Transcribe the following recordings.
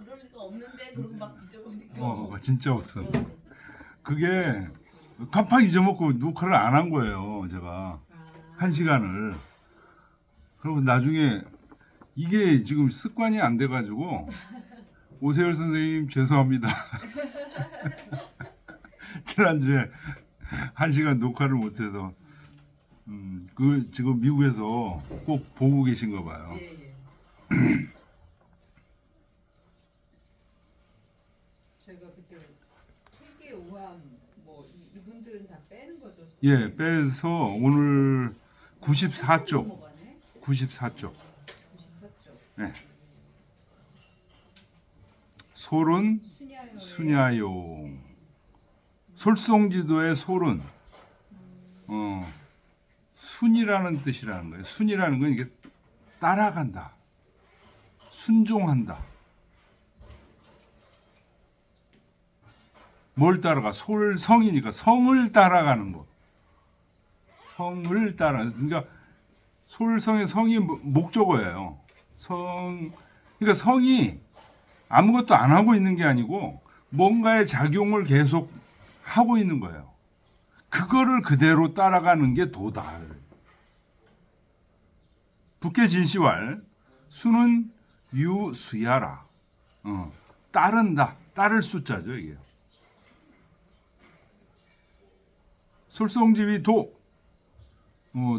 그럴 리가 없는데 그러고 막 뒤져보니까 진짜 없어. 그게 깜빡 잊어먹고 녹화를 안 한 거예요. 제가 한 시간을. 그리고 나중에 이게 지금 습관이 안 돼가지고 오세열 선생님 죄송합니다. 지난주에 한 시간 녹화를 못해서 그 지금 미국에서 꼭 보고 계신가 봐요. 예. 저희가 그때 세계 오함 뭐 이분들은 다 빼는 거죠? 예, 빼서 오늘 94쪽. 94쪽. 94쪽. 네. 솔은 순야요. 순야용. 솔송지도의 솔은 순이라는 뜻이라는 거예요. 순이라는 건 이게 따라간다, 순종한다. 뭘 따라가? 솔성이니까 성을 따라가는 거. 성을 따라. 그러니까 솔성의 성이 목적어예요. 그러니까 성이 아무것도 안 하고 있는 게 아니고 뭔가의 작용을 계속 하고 있는 거예요. 그거를 그대로 따라가는 게 도달. 북계 진시왈 수는 유수야라. 따른다. 따를 숫자죠 이게. 솔성지위 도.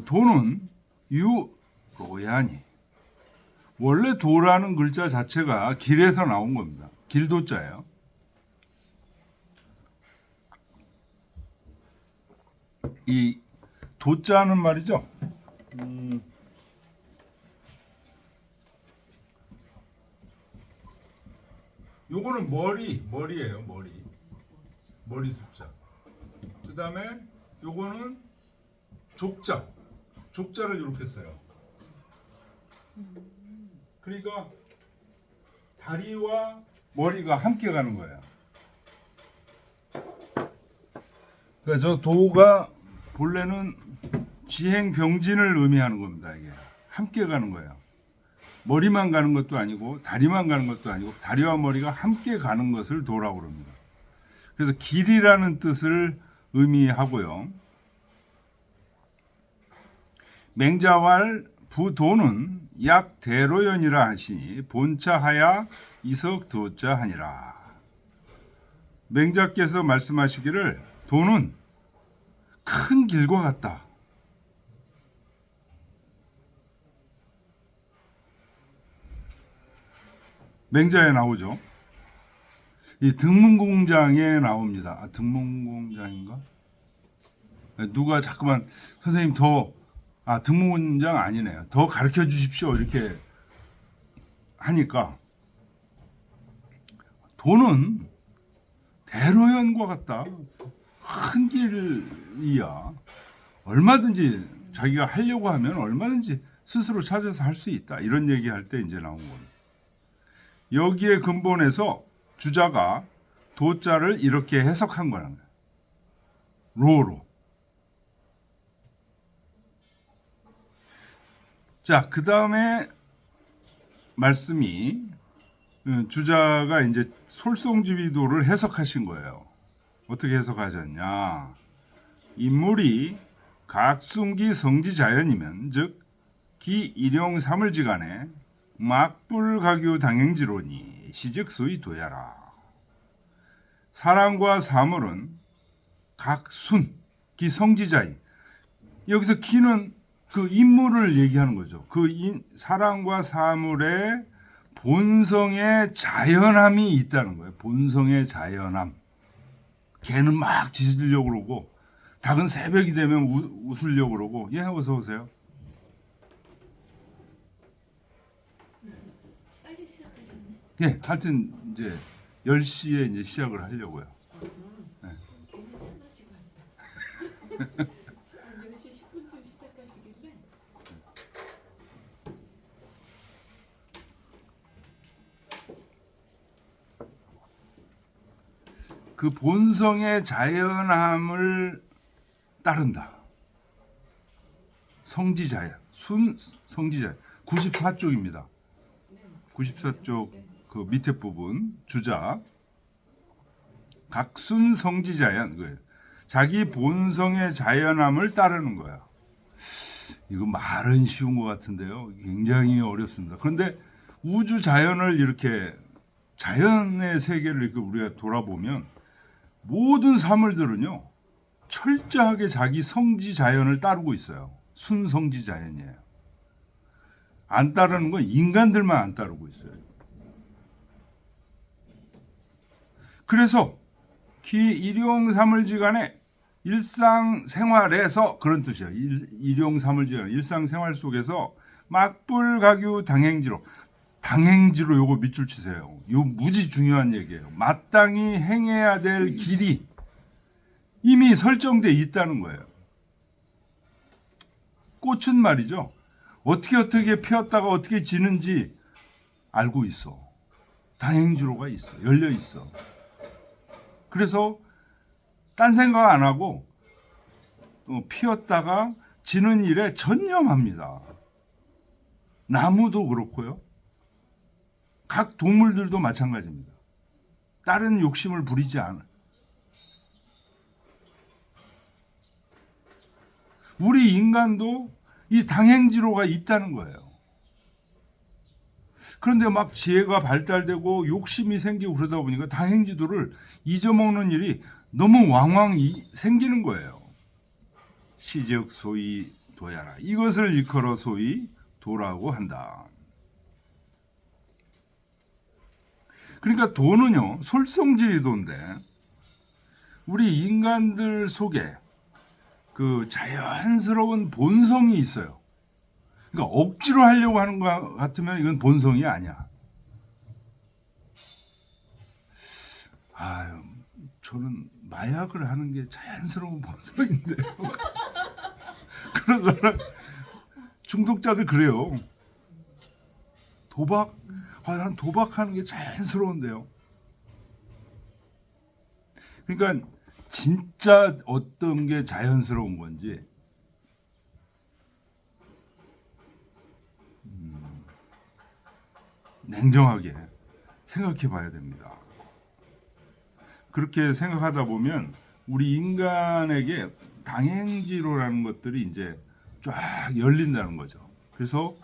도는 유로야니. 원래 도라는 글자 자체가 길에서 나온 겁니다. 길도자예요. 이 도자는 말이죠. 요거는 머리예요. 머리 숫자. 그 다음에 요거는 족자를 이렇게 써요. 그러니까 다리와 머리가 함께 가는 거예요. 그러니까 저 도가 본래는 지행병진을 의미하는 겁니다. 이게 함께 가는 거예요. 머리만 가는 것도 아니고 다리만 가는 것도 아니고 다리와 머리가 함께 가는 것을 도라고 합니다. 그래서 길이라는 뜻을 의미하고요. 맹자왈 부도는 약 대로연이라 하시니 본차하야 이석 도자 하니라. 맹자께서 말씀하시기를 도는 큰 길과 같다. 맹자에 나오죠. 이 등문공장에 나옵니다. 등문공장인가? 누가 자꾸만 선생님 등문공장 아니네요. 더 가르쳐 주십시오. 이렇게 하니까 도는 대로연과 같다. 큰 길이야. 얼마든지 자기가 하려고 하면 얼마든지 스스로 찾아서 할 수 있다. 이런 얘기할 때 이제 나온 겁니다. 여기에 근본에서 주자가 도자를 이렇게 해석한 거라는 거예요. 로로. 자, 그 다음에 말씀이 주자가 이제 솔송지위도를 해석하신 거예요. 어떻게 해석하셨냐? 인물이 각순기 성지자연이면 즉 기일용 삼을지간에 막불가규 당행지로니 시즉수의 도야라. 사람과 사물은 각순 기성지자인. 여기서 기는 그 인물을 얘기하는 거죠. 사람과 사물의 본성의 자연함이 있다는 거예요. 본성의 자연함. 개는 막 짖으려고 그러고 닭은 새벽이 되면 웃으려고 그러고. 예, 어서 오세요. 빨리 시작하셨네. 예, 하여튼 이제 10시에 이제 시작을 하려고요. 네. 괜히 차 마시고 왔다. 한 10시 10분쯤 시작하시길래. 그 본성의 자연함을 따른다. 성지자연, 성지자연. 94쪽입니다. 94쪽 그 밑에 부분 주자 각순 성지자연 그거예요. 자기 본성의 자연함을 따르는 거야. 이거 말은 쉬운 것 같은데요. 굉장히 어렵습니다. 그런데 우주 자연을 이렇게 자연의 세계를 이렇게 우리가 돌아보면 모든 사물들은요 철저하게 자기 성지 자연을 따르고 있어요. 순성지 자연이에요. 안 따르는 건 인간들만 안 따르고 있어요. 그래서 기 일용사물지간에 일상생활에서 그런 뜻이에요. 일용사물지간 일상생활 속에서 막불가규 당행지로 당행지로 요거 밑줄 치세요. 요 무지 중요한 얘기예요. 마땅히 행해야 될 길이 이미 설정돼 있다는 거예요. 꽃은 말이죠. 어떻게 피었다가 어떻게 지는지 알고 있어. 당행지로가 있어. 열려 있어. 그래서 딴 생각 안 하고 피었다가 지는 일에 전념합니다. 나무도 그렇고요. 각 동물들도 마찬가지입니다. 다른 욕심을 부리지 않아. 우리 인간도 이 당행지로가 있다는 거예요. 그런데 막 지혜가 발달되고 욕심이 생기고 그러다 보니까 당행지도를 잊어먹는 일이 너무 왕왕 생기는 거예요. 시즉 소위 도야라. 이것을 일컬어 소위 도라고 한다. 그러니까 도는요 솔성지리도인데 우리 인간들 속에 그 자연스러운 본성이 있어요. 그러니까 억지로 하려고 하는 것 같으면 이건 본성이 아니야. 아유, 저는 마약을 하는 게 자연스러운 본성인데요. 그런 사람 중독자들 그래요. 도박, 난 도박하는 게 자연스러운데요. 그러니까 진짜 어떤 게 자연스러운 건지 냉정하게 생각해 봐야 됩니다. 그렇게 생각하다 보면 우리 인간에게 당행지로라는 것들이 이제 쫙 열린다는 거죠. 그래서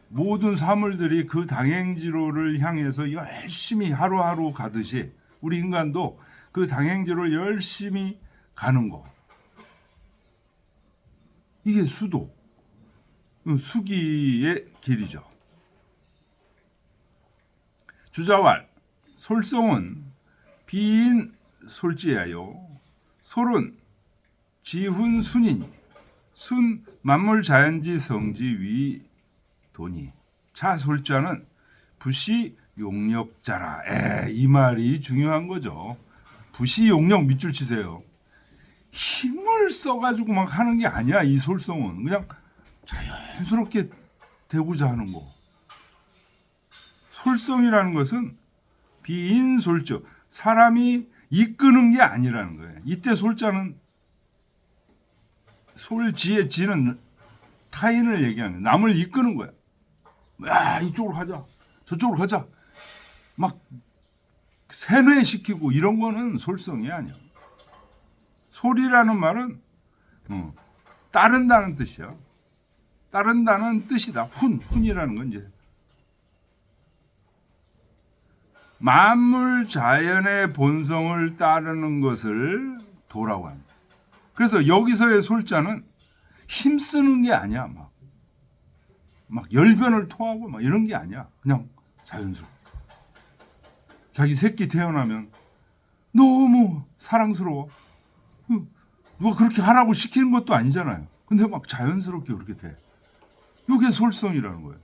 모든 사물들이 그 당행지로를 향해서 열심히 하루하루 가듯이 우리 인간도 그 당행지로를 열심히 가는 거. 이게 수도, 수기의 길이죠. 주자왈 솔성은 비인 솔지야요 솔은 지훈 순이니 순 만물 자연지 성지 위 도니 자 솔자는 부시 용력자라. 이 말이 중요한 거죠. 부시 용력 밑줄 치세요. 힘을 써가지고 막 하는 게 아니야. 이 솔성은 그냥 자연스럽게 되고자 하는 거. 솔성이라는 것은 비인솔조 사람이 이끄는 게 아니라는 거예요. 이때 솔자는 솔지의 지는 타인을 얘기하는 거예요. 남을 이끄는 거야. 야, 이쪽으로 가자. 저쪽으로 가자. 막 세뇌시키고 이런 거는 솔성이 아니야. 솔이라는 말은 따른다는 뜻이야. 따른다는 뜻이다. 훈이라는 건 이제 만물 자연의 본성을 따르는 것을 도라고 합니다. 그래서 여기서의 솔자는 힘쓰는 게 아니야. 막 열변을 토하고 막 이런 게 아니야. 그냥 자연스러워. 자기 새끼 태어나면 너무 사랑스러워. 누가 그렇게 하라고 시키는 것도 아니잖아요. 근데 막 자연스럽게 그렇게 돼. 이게 솔성이라는 거예요.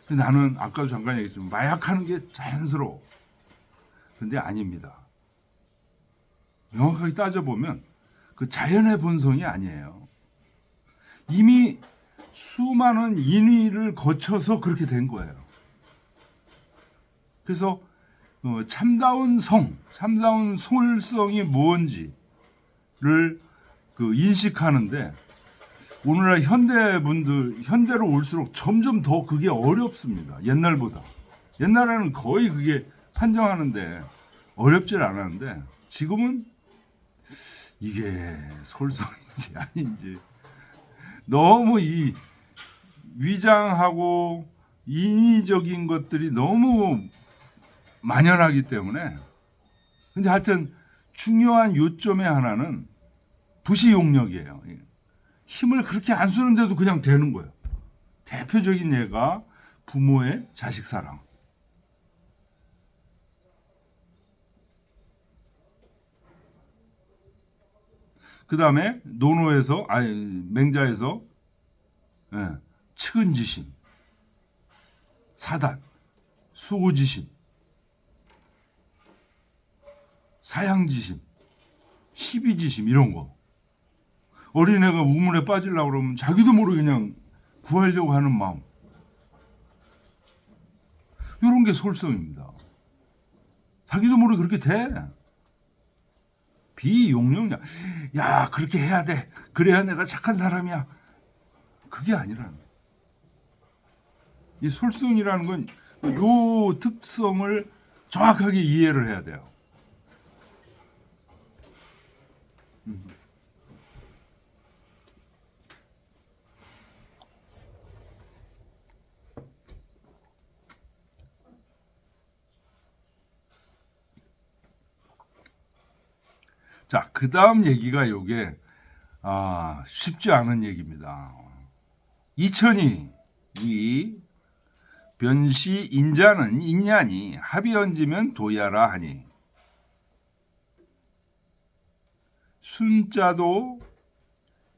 나는 아까도 잠깐 얘기했지만 마약하는 게 자연스러워. 근데 아닙니다. 명확하게 따져보면 그 자연의 본성이 아니에요. 이미 수많은 인위를 거쳐서 그렇게 된 거예요. 그래서 참다운 참다운 솔성이 뭔지를 인식하는데 오늘날 현대로 올수록 점점 더 그게 어렵습니다. 옛날보다. 옛날에는 거의 그게 판정하는데 어렵질 않았는데 지금은 이게 솔선인지 아닌지 너무 이 위장하고 인위적인 것들이 너무 만연하기 때문에. 근데 하여튼 중요한 요점의 하나는 부시용력이에요. 힘을 그렇게 안 쓰는데도 그냥 되는 거예요. 대표적인 예가 부모의 자식 사랑. 그 다음에 맹자에서 측은지심, 사단, 수호지심, 사양지심, 시비지심 이런 거. 어린애가 우물에 빠지려고 그러면 자기도 모르게 그냥 구하려고 하는 마음. 이런 게 솔성입니다. 자기도 모르게 그렇게 돼. 비용력량. 야, 그렇게 해야 돼. 그래야 내가 착한 사람이야. 그게 아니라. 이 솔성이라는 건 요 특성을 정확하게 이해를 해야 돼요. 자, 그 다음 얘기가 요게 쉽지 않은 얘기입니다. 이천이 이 변시 인자는 인야니 합이 얹으면 도야라 하니 순자도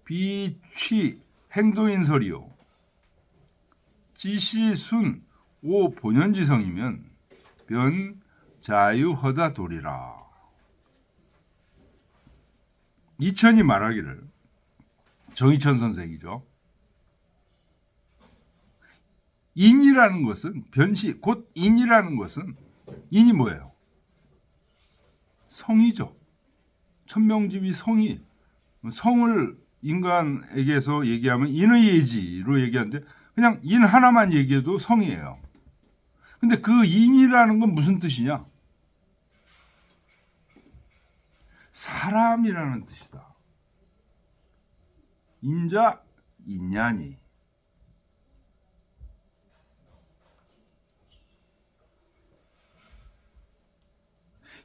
비취 행도인설이요 지시순 오 본연지성이면 변 자유허다 도리라. 이천이 말하기를, 정이천 선생이죠. 인이라는 것은 변시 곧 인이라는 것은 인이 뭐예요? 성이죠. 천명집이 성이 성을 인간에게서 얘기하면 인의 예지로 얘기하는데 그냥 인 하나만 얘기해도 성이에요. 근데 그 인이라는 건 무슨 뜻이냐? 사람이라는 뜻이다. 인자 인야니.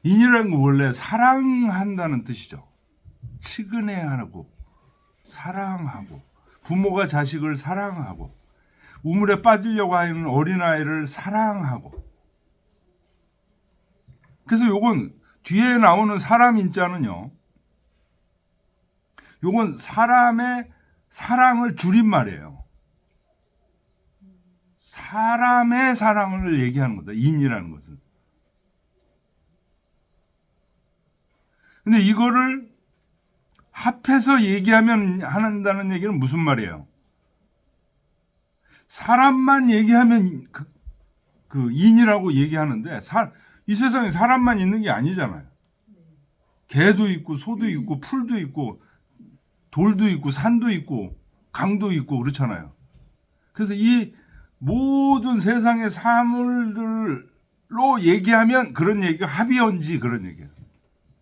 인이라는 건 원래 사랑한다는 뜻이죠. 측은해하고 사랑하고 부모가 자식을 사랑하고 우물에 빠지려고 하는 어린아이를 사랑하고. 그래서 요건 뒤에 나오는 사람 인자는요. 요건 사람의 사랑을 줄임말이에요. 사람의 사랑을 얘기하는 거다. 인이라는 것은. 근데 이거를 합해서 얘기하면 한다는 얘기는 무슨 말이에요? 사람만 얘기하면 그 인이라고 얘기하는데 이 세상에 사람만 있는 게 아니잖아요. 개도 있고 소도 있고 풀도 있고 돌도 있고 산도 있고 강도 있고 그렇잖아요. 그래서 이 모든 세상의 사물들로 얘기하면 그런 얘기가 합의언지 그런 얘기예요.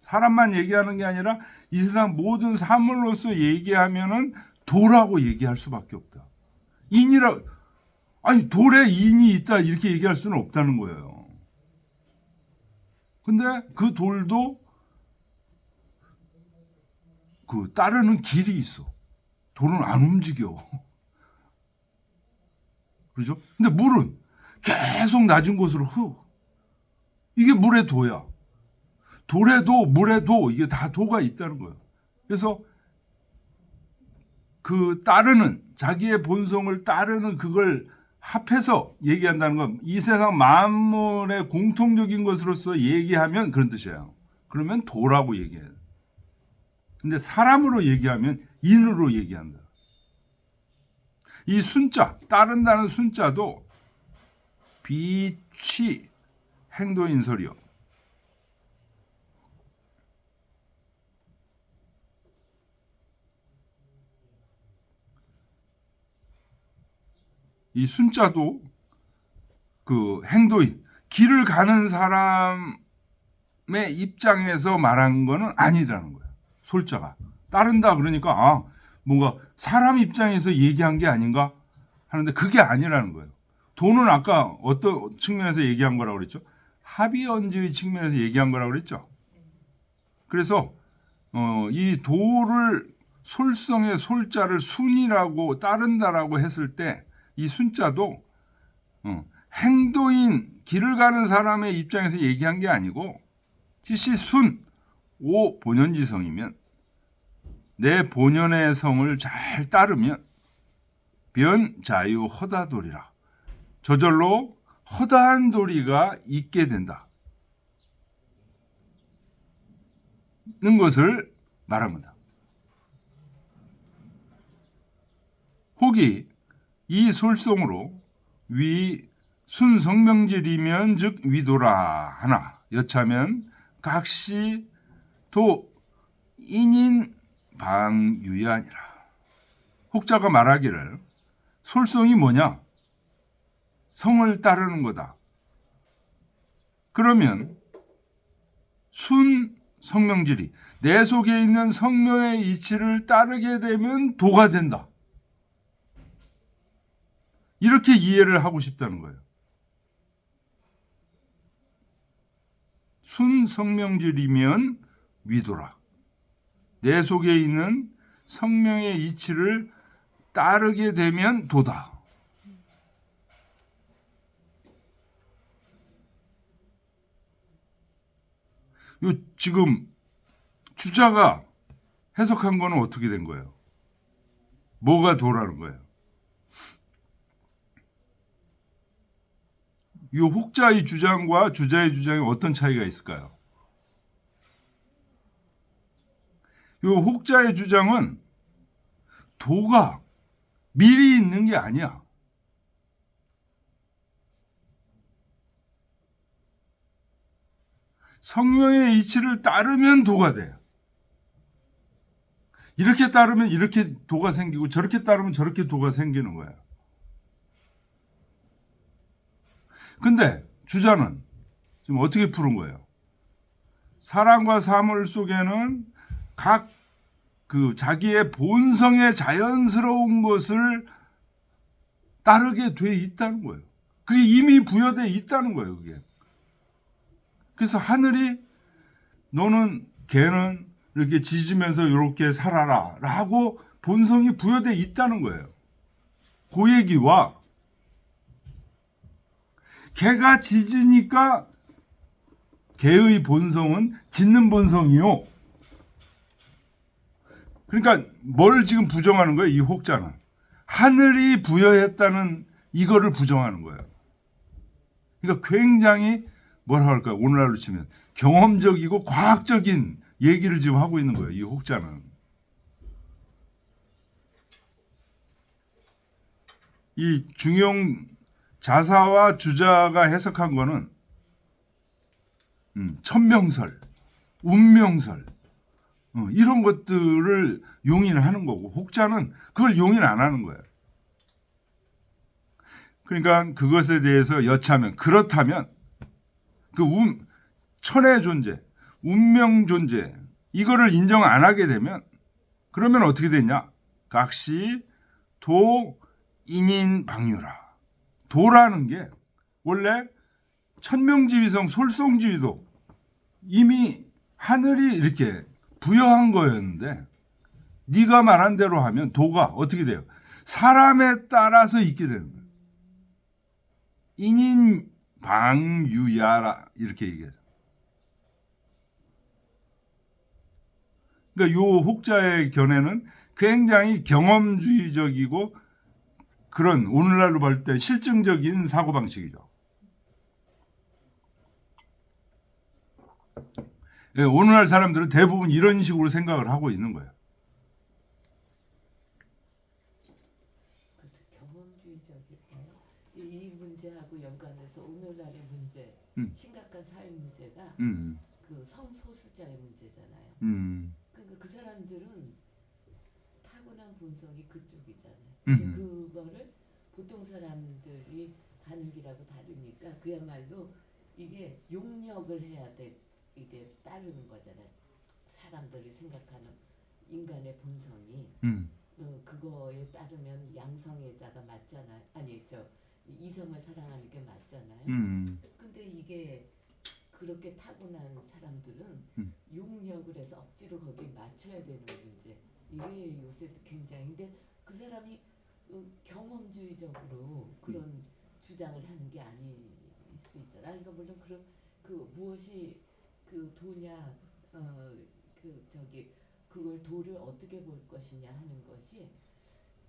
사람만 얘기하는 게 아니라 이 세상 모든 사물로서 얘기하면은 도라고 얘기할 수밖에 없다. 아니 돌에 인이 있다 이렇게 얘기할 수는 없다는 거예요. 근데 그 돌도 그 따르는 길이 있어. 돌은 안 움직여. 그렇죠? 근데 물은 계속 낮은 곳으로 이게 물의 도야. 돌에도 물에도 이게 다 도가 있다는 거예요. 그래서 그 따르는 자기의 본성을 따르는 그걸 합해서 얘기한다는 건 이 세상 만물의 공통적인 것으로서 얘기하면 그런 뜻이에요. 그러면 도라고 얘기해요. 근데 사람으로 얘기하면 인으로 얘기한다. 이 순자, 따른다는 순자도 비취 행도인설이요. 이 순자도 그 행도인 길을 가는 사람의 입장에서 말한 거는 아니라는 거예요. 솔자가 따른다 그러니까 아 뭔가 사람 입장에서 얘기한 게 아닌가 하는데 그게 아니라는 거예요. 도는 아까 어떤 측면에서 얘기한 거라고 그랬죠? 합의언지의 측면에서 얘기한 거라고 그랬죠. 그래서 이 도를 솔성의 솔자를 순이라고 따른다라고 했을 때 이 순자도 행도인 길을 가는 사람의 입장에서 얘기한 게 아니고 지시 순 오 본연지성이면 내 본연의 성을 잘 따르면 변 자유 허다도리라 저절로 허다한 도리가 있게 된다 는 것을 말합니다. 혹이 이 솔성으로 위 순성명질이면 즉 위도라 하나 여차면 각시 도 인인 방유야니라. 혹자가 말하기를 솔성이 뭐냐? 성을 따르는 거다. 그러면 순 성명질이 내 속에 있는 성묘의 이치를 따르게 되면 도가 된다. 이렇게 이해를 하고 싶다는 거예요. 순 성명질이면 위도라. 내 속에 있는 성명의 이치를 따르게 되면 도다. 요 지금 주자가 해석한 거는 어떻게 된 거예요? 뭐가 도라는 거예요? 이 혹자의 주장과 주자의 주장에 어떤 차이가 있을까요? 이 혹자의 주장은 도가 미리 있는 게 아니야. 성명의 이치를 따르면 도가 돼. 이렇게 따르면 이렇게 도가 생기고 저렇게 따르면 저렇게 도가 생기는 거야. 근데 주자는 지금 어떻게 푸는 거예요? 사람과 사물 속에는 각 그 자기의 본성의 자연스러운 것을 따르게 돼 있다는 거예요. 그게 이미 부여돼 있다는 거예요. 그게. 그래서 하늘이 너는 개는 이렇게 짖으면서 이렇게 살아라 라고 본성이 부여돼 있다는 거예요. 그 얘기와 개가 짖으니까 개의 본성은 짖는 본성이요. 그러니까 뭘 지금 부정하는 거예요? 이 혹자는. 하늘이 부여했다는 이거를 부정하는 거예요. 그러니까 굉장히 뭐라 할까요? 오늘날로 치면 경험적이고 과학적인 얘기를 지금 하고 있는 거예요. 이 혹자는. 이 중용 자사와 주자가 해석한 거는 천명설, 운명설 이런 것들을 용인을 하는 거고 혹자는 그걸 용인 안 하는 거예요. 그러니까 그것에 대해서 여차하면 그렇다면 그 천의 존재, 운명 존재 이거를 인정 안 하게 되면 그러면 어떻게 되냐? 각시 도 인인 방유라. 도라는 게 원래 천명지위성 솔성지위도 이미 하늘이 이렇게 부여한 거였는데 네가 말한 대로 하면 도가 어떻게 돼요? 사람에 따라서 있게 되는 거예요. 인인 방유야라 이렇게 얘기해서. 그러니까 요 혹자의 견해는 굉장히 경험주의적이고 그런 오늘날로 볼 때 실증적인 사고방식이죠. 예, 오늘날 사람들은 대부분 이런 식으로 생각을 하고 있는 거예요. 그래서 경험주의적일까요? 이 문제하고 연관해서 오늘날의 문제, 심각한 사회 문제가 그 성소수자의 문제잖아요. 그러니까 그 사람들은 타고난 본성이 그쪽이잖아요. 근데 그거를 보통 사람들이 가는 길하고 다르니까 그야말로 이게 용력을 해야 돼. 이게 따르는 거잖아. 사람들이 생각하는 인간의 본성이 그거에 따르면 양성애자가 맞잖아. 아니 저 이성을 사랑하는 게 맞잖아요. 근데 이게 그렇게 타고난 사람들은 용력을 해서 억지로 거기에 맞춰야 되는 문제. 이게 요새 굉장히 근데 그 사람이 경험주의적으로 그런 주장을 하는 게 아닐 수 있잖아. 그러니까 물론 그런 그 무엇이 그 도냐 그 저기 그걸 도를 어떻게 볼 것이냐 하는 것이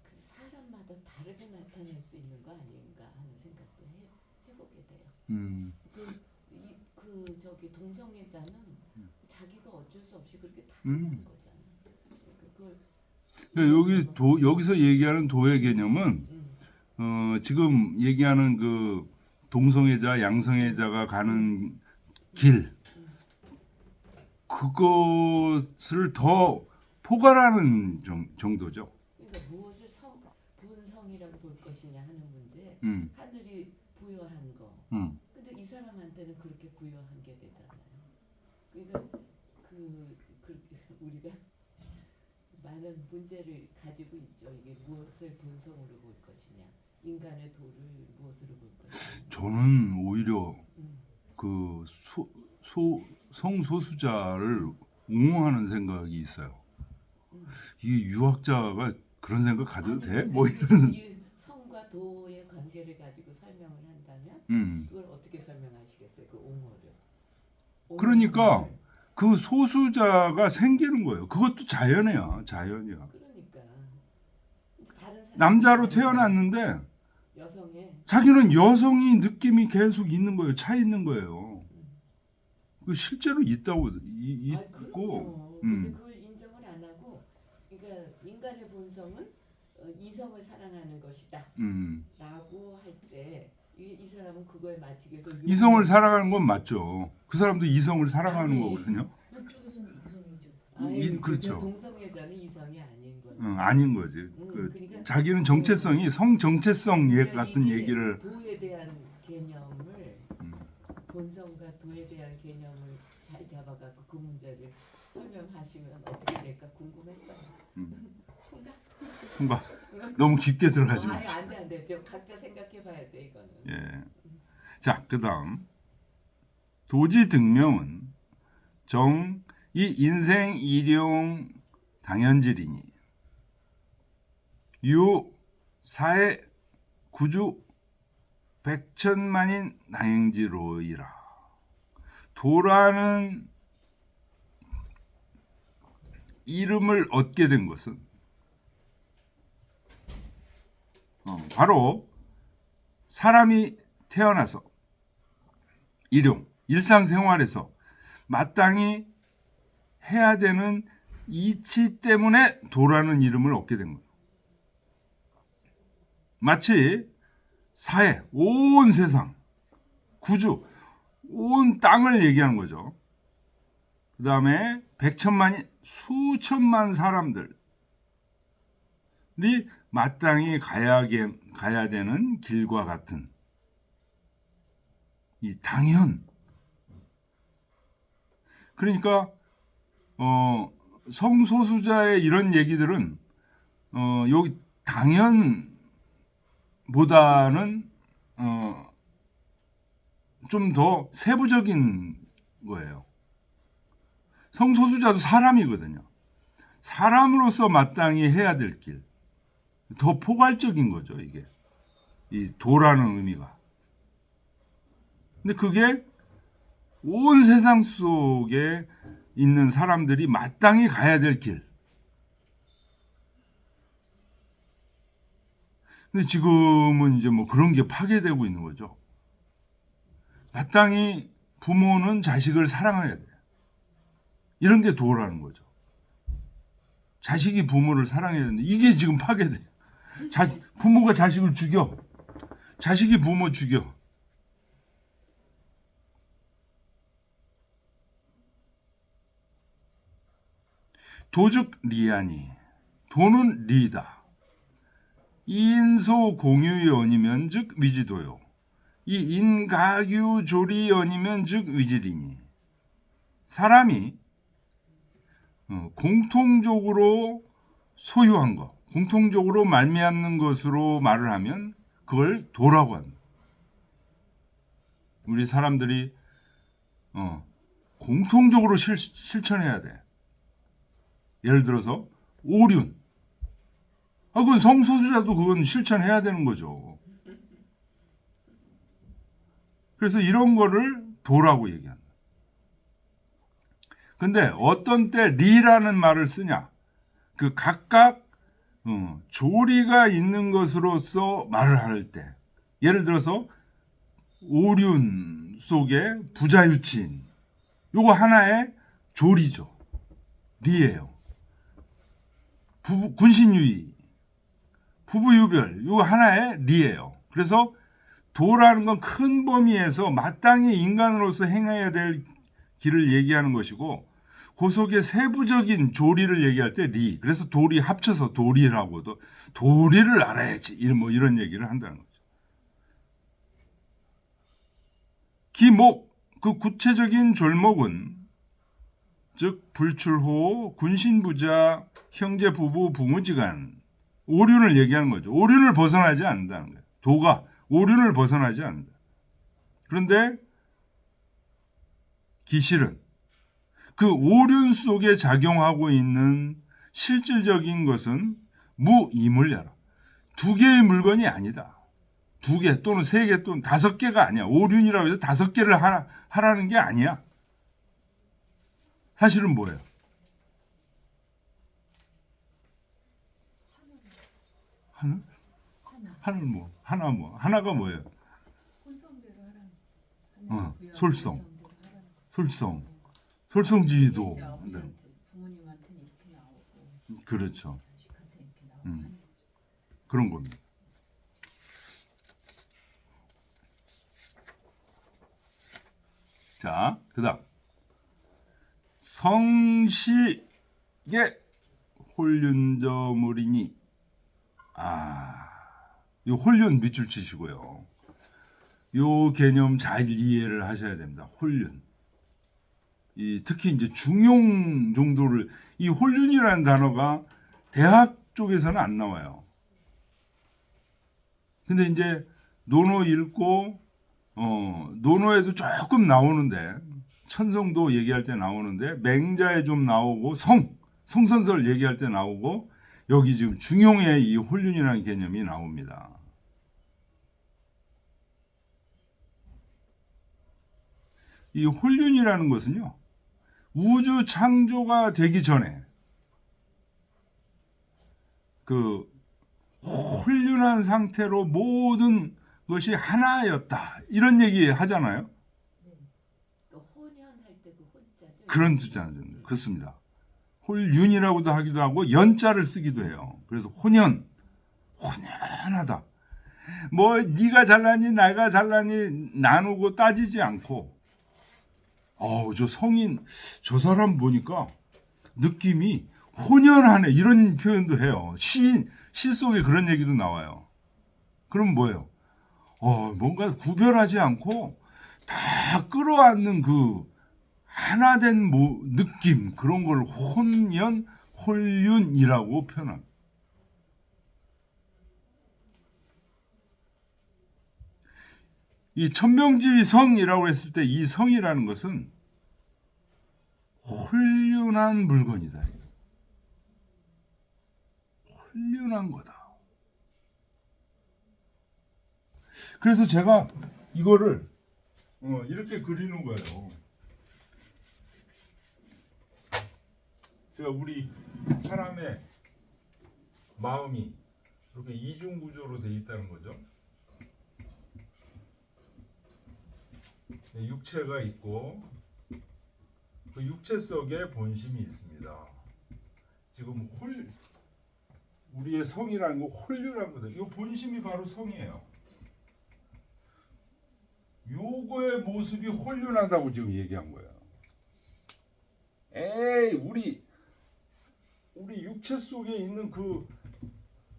그 사람마다 다르게 나타낼 수 있는 거 아닌가 하는 생각도 해보게 돼요. 그 저기 동성애자는 자기가 어쩔 수 없이 그렇게 타고난 거잖아. 여기서 얘기하는 도의 개념은 지금 얘기하는 그 동성애자, 양성애자가 가는 길 그것을 더 포괄하는 정도죠. 그러니까 무엇을 본성이라고 볼 것이냐 하는 문제, 하늘이 부여한 거. 근데 이 사람한테는 그렇게 부여한 게 되잖아요. 그러니까 우리가 많은 문제를 가지고 있죠. 이게 무엇을 본성으로 볼 것이냐, 인간의 도를 무엇으로 볼 것이냐. 저는 오히려 그 성소수자를 옹호하는 생각이 있어요. 이게 유학자가 그런 생각 가져도 돼? 뭐 이런. 이 성과 도의 관계를 가지고 설명을 한다면 그걸 어떻게 설명하시겠어요? 그 옹호를. 그러니까 그 소수자가 생기는 거예요. 그것도 자연이야. 그러니까 다른 남자로 태어났는데 여성의 자기는 여성이 느낌이 계속 있는 거예요. 차 있는 거예요. 그 실제로 있다고 있고. 근데 그걸 인정을 안 하고, 그러니까 인간의 본성은 이성을 사랑하는 것이다. 라고 할 때 이 사람은 그거에 맞추기 위해서 이성을 사랑하는 건 맞죠. 그 사람도 이성을 사랑하는 거거든요. 한쪽에서는 이성이죠. 그렇죠. 동성애자는 이성이 아닌 거지. 아닌 거지. 그러니까 자기는 정체성이 성 정체성 같은 얘기를 도에 대한 개념을 본성과 도에 대한 개념을 잘 잡아갖고 그 문제를 설명하시면 어떻게 될까 궁금했어요. 통과. 너무 깊게 들어가지 마. 아니 안돼 좀 각자 생각해봐야 돼 이거는. 예. 자 그다음 도지 등명은 이 인생 일용 당연질이니 유 사회 구주 백천만인 당행지로이라. 도라는 이름을 얻게 된 것은 바로 사람이 태어나서 일상생활에서 마땅히 해야 되는 이치 때문에 도라는 이름을 얻게 된 거예요. 마치 사회, 온 세상, 구주, 온 땅을 얘기하는 거죠. 그 다음에 백천만이 수천만 사람들이 마땅히 가야 되는 길과 같은 이 당연. 그러니까 성소수자의 이런 얘기들은 여기 당연보다는 좀 더 세부적인 거예요. 성소수자도 사람이거든요. 사람으로서 마땅히 해야 될 길. 더 포괄적인 거죠, 이게. 이 도라는 의미가. 근데 그게 온 세상 속에 있는 사람들이 마땅히 가야 될 길. 근데 지금은 이제 뭐 그런 게 파괴되고 있는 거죠. 마땅히 부모는 자식을 사랑해야 돼. 이런 게 도라는 거죠. 자식이 부모를 사랑해야 되는데 이게 지금 파괴돼. 부모가 자식을 죽여. 자식이 부모 죽여. 도즉 리하니. 도는 리다. 이인소 공유연이면 즉 위지도요. 이 인가규조리연이면 즉 위지리니. 사람이 공통적으로 소유한 것, 공통적으로 말미암는 것으로 말을 하면 그걸 도라고 합니다. 우리 사람들이 공통적으로 실천해야 돼. 예를 들어서 오륜. 그건 성소수자도 그건 실천해야 되는 거죠. 그래서 이런 거를 도라고 얘기합니다. 근데 어떤 때 리라는 말을 쓰냐? 그 각각 조리가 있는 것으로서 말을 할 때, 예를 들어서 오륜 속에 부자유치인, 요거 하나의 조리죠. 리예요. 군신유의, 부부유별, 요거 하나의 리예요. 그래서 도라는 건 큰 범위에서 마땅히 인간으로서 행해야 될 길을 얘기하는 것이고, 그 속에 세부적인 조리를 얘기할 때 리. 그래서 도리 합쳐서 도리라고도 도리를 알아야지. 이런 얘기를 한다는 거죠. 기목, 그 구체적인 졸목은 즉 불출호, 군신부자, 형제 부부, 부모지간, 오륜을 얘기하는 거죠. 오륜을 벗어나지 않는다는 거예요. 도가 오륜을 벗어나지 않는다. 그런데 기실은 그 오륜 속에 작용하고 있는 실질적인 것은 무이물야라. 두 개의 물건이 아니다. 두 개 또는 세 개 또는 다섯 개가 아니야. 오륜이라고 해서 다섯 개를 하라는 게 아니야. 사실은 뭐예요? 하늘? 하나가 뭐예요? 솔성지위도. 부모님한테는 이렇게 나오고 그렇죠. 자식한테 이렇게 나오고 그런 겁니다. 자, 그다음 성시의 홀륜저물이니. 이 홀륜 밑줄 치시고요. 요 개념 잘 이해를 하셔야 됩니다. 홀륜. 특히 이제 중용 정도를, 이 홀륜이라는 단어가 대학 쪽에서는 안 나와요. 근데 이제 논어 읽고 논어에도 조금 나오는데, 천성도 얘기할 때 나오는데, 맹자에 좀 나오고, 성선설 얘기할 때 나오고, 여기 지금 중용에 이 홀륜이라는 개념이 나옵니다. 이 홀륜이라는 것은요, 우주 창조가 되기 전에 그 홀륜한 상태로 모든 것이 하나였다. 이런 얘기 하잖아요. 또 혼연할 때 그 혼자죠. 그런 숫자는 그렇습니다. 홀륜이라고도 하기도 하고 연자를 쓰기도 해요. 그래서 혼연하다. 뭐 네가 잘나니 내가 잘나니 나누고 따지지 않고, 저 성인 저 사람 보니까 느낌이 혼연하네, 이런 표현도 해요. 시 속에 그런 얘기도 나와요. 그럼 뭐예요? 뭔가 구별하지 않고 다 끌어안는 그 하나된 느낌, 그런 걸 홀륜이라고 표현합니다. 이 천명지위 성이라고 했을 때 이 성이라는 것은 홀륜한 물건이다. 홀륜한 거다. 그래서 제가 이거를 이렇게 그리는 거예요. 제가 우리 사람의 마음이 이렇게 이중 구조로 돼 있다는 거죠. 육체가 있고 그 육체 속에 본심이 있습니다. 지금 우리의 성이라는 거 홀륜한 거다. 이 본심이 바로 성이에요. 요거의 모습이 홀륜하다고 지금 얘기한 거예요. 우리 육체 속에 있는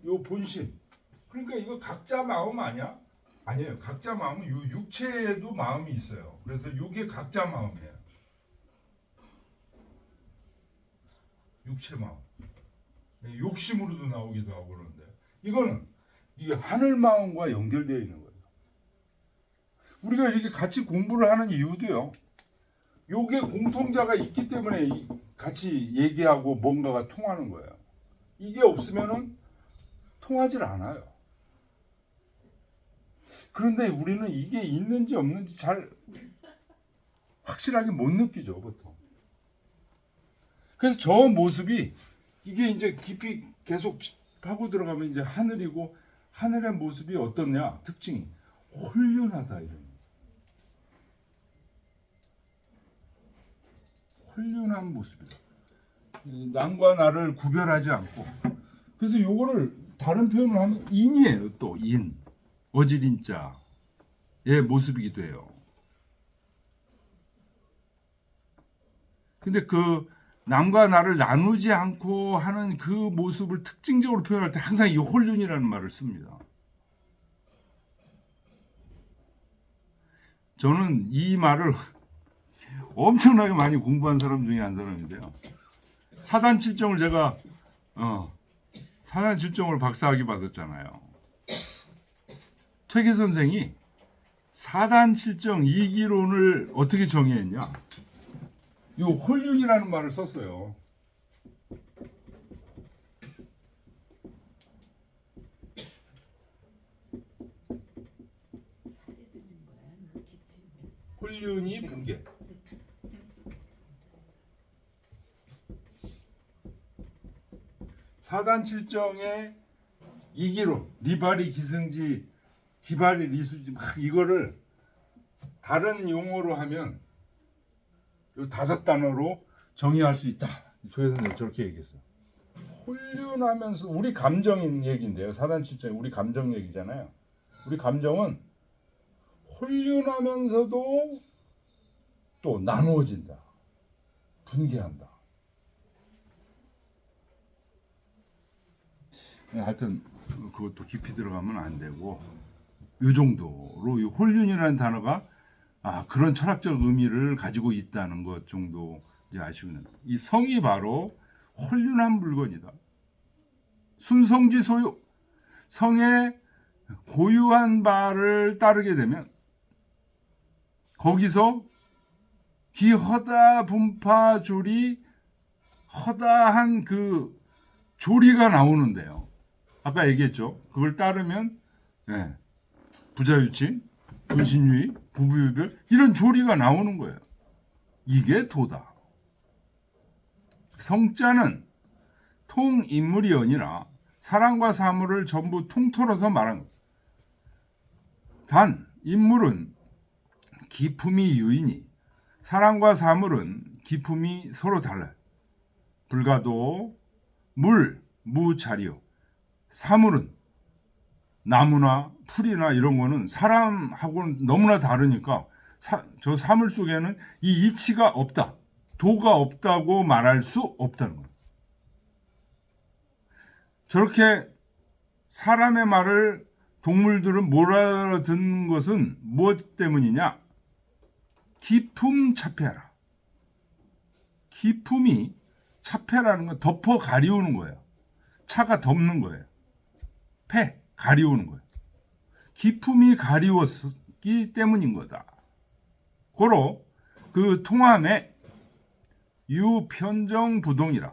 요 본심, 그러니까 이거 각자 마음 아니야? 아니에요. 각자 마음은 육체에도 마음이 있어요. 그래서 이게 각자 마음이에요. 육체 마음. 욕심으로도 나오기도 하고 그러는데 이거는 이 하늘 마음과 연결되어 있는 거예요. 우리가 이렇게 같이 공부를 하는 이유도요. 요게 공통자가 있기 때문에 같이 얘기하고 뭔가가 통하는 거예요. 이게 없으면은 통하질 않아요. 그런데 우리는 이게 있는지 없는지 잘 확실하게 못 느끼죠, 보통. 그래서 저 모습이 이게 이제 깊이 계속 파고 들어가면 이제 하늘이고 하늘의 모습이 어떻냐? 특징이 홀륜하다 이런. 홀륜한 모습이다. 남과 나를 구별하지 않고. 그래서 요거를 다른 표현을 하면 인이에요. 또 인. 어지린자의 모습이기도 해요. 근데 그 남과 나를 나누지 않고 하는 그 모습을 특징적으로 표현할 때 항상 이 홀륜이라는 말을 씁니다. 저는 이 말을 엄청나게 많이 공부한 사람 중에 한 사람인데요. 사단칠정을 제가 사단칠정을 박사학위 받았잖아요. 퇴계 선생이 사단칠정 이기론을 어떻게 정의했냐? 이 홀륜이라는 말을 썼어요. 살이 드는 거야. 그 기침이. 홀륜이 분계. 사단칠정의 이기론, 리바리 기승지, 기바리 리수지 막 이거를 다른 용어로 하면 이 5단어로 정의할 수 있다. 조혜선님 저렇게 얘기했어요. 홀륜하면서 우리 감정인 얘기인데요. 사단칠정이 우리 감정 얘기잖아요. 우리 감정은 홀륜하면서도 또 나누어진다. 분개한다. 하여튼 그것도 깊이 들어가면 안 되고 이 정도로 이 홀륜이라는 단어가 그런 철학적 의미를 가지고 있다는 것 정도 이제 아시면 이 성이 바로 홀륜한 물건이다. 순성지 소유 성의 고유한 바를 따르게 되면 거기서 기허다 분파 조리 허다한 그 조리가 나오는데요. 아까 얘기했죠. 그걸 따르면 부자유치, 분신유의, 부부유별 이런 조리가 나오는 거예요. 이게 도다. 성자는 통인물이 아니라 사랑과 사물을 전부 통틀어서 말한 것. 단 인물은 기품이 유이니 사랑과 사물은 기품이 서로 달라요. 불가도 물, 무자리요. 사물은 나무나 풀이나 이런 거는 사람하고는 너무나 다르니까 저 사물 속에는 이 이치가 없다. 도가 없다고 말할 수 없다는 거예요. 저렇게 사람의 말을 동물들은 못 알아듣는 것은 무엇 때문이냐? 기품 차폐하라. 기품이 차폐라는 건 덮어 가리우는 거예요. 차가 덮는 거예요. 폐, 가리우는 거예요. 기품이 가리웠기 때문인 거다. 고로 그 통함에 유편정부동이라.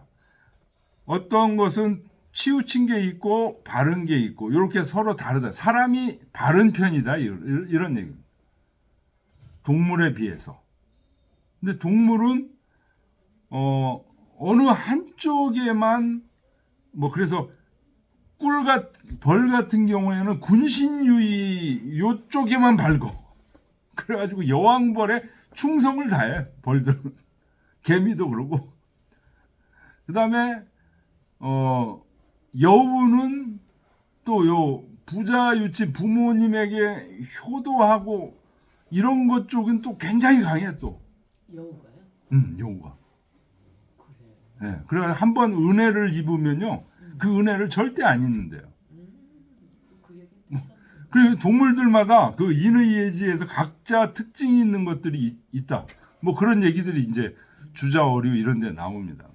어떤 것은 치우친 게 있고 바른 게 있고 이렇게 서로 다르다. 사람이 바른 편이다. 이런 얘기입니다. 동물에 비해서. 근데 동물은 어느 한쪽에만 그래서 벌 같은 경우에는 군신유의 요쪽에만 밝고 그래가지고 여왕벌에 충성을 다해. 벌들은 개미도 그러고 그 다음에 여우는 또 요 부자유치 부모님에게 효도하고 이런 것 쪽은 또 굉장히 강해. 또 여우가요? 여우가. 그래요. 네, 그래 한번 은혜를 입으면요 그 은혜를 절대 안 잊는데요. 그 그리고 동물들마다 그 인의예지에서 각자 특징이 있는 것들이 있다. 뭐 그런 얘기들이 이제 주자어류 이런 데 나옵니다.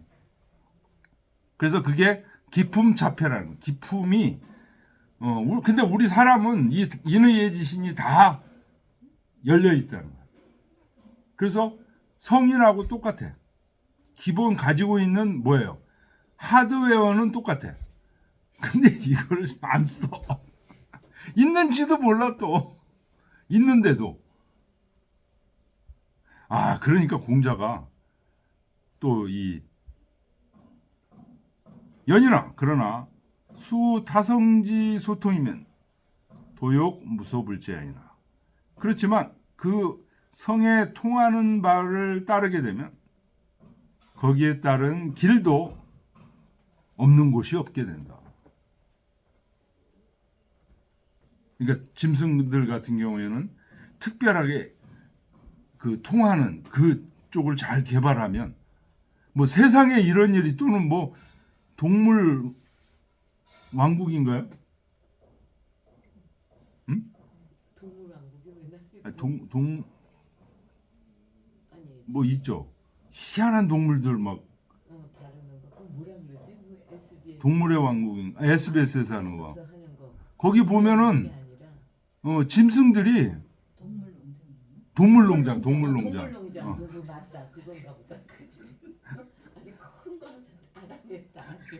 그래서 그게 기품자폐라는 거예요. 기품이 근데 우리 사람은 이 인의예지신이 다 열려 있다는 거예요. 그래서 성인하고 똑같아. 기본 가지고 있는 뭐예요? 하드웨어는 똑같아. 근데 이걸 안 써. 있는지도 몰라 또. 있는데도. 그러니까 공자가 또 이 연인아 그러나 수 타성지 소통이면 도욕 무소불제하니라. 그렇지만 그 성에 통하는 바를 따르게 되면 거기에 따른 길도 없는 곳이 없게 된다. 그러니까 짐승들 같은 경우에는 특별하게 그 통하는 그 쪽을 잘 개발하면 뭐 세상에 이런 일이 또는 뭐 동물 왕국인가요? 응? 동물 왕국이 왜 아니, 아니 뭐 있죠. 희한한 동물들 막 다루는 거. 그거 뭐라 그러지? 뭐 SBS 동물의 왕국인 SBS에서 하는 거. 하는 거. 거기 그게 보면은 아니라 짐승들이 동물농장. 동물농장. 동물농장 그거 맞다. 그건가 보다. 그지? 아직 큰 건 안 하겠다. 아직.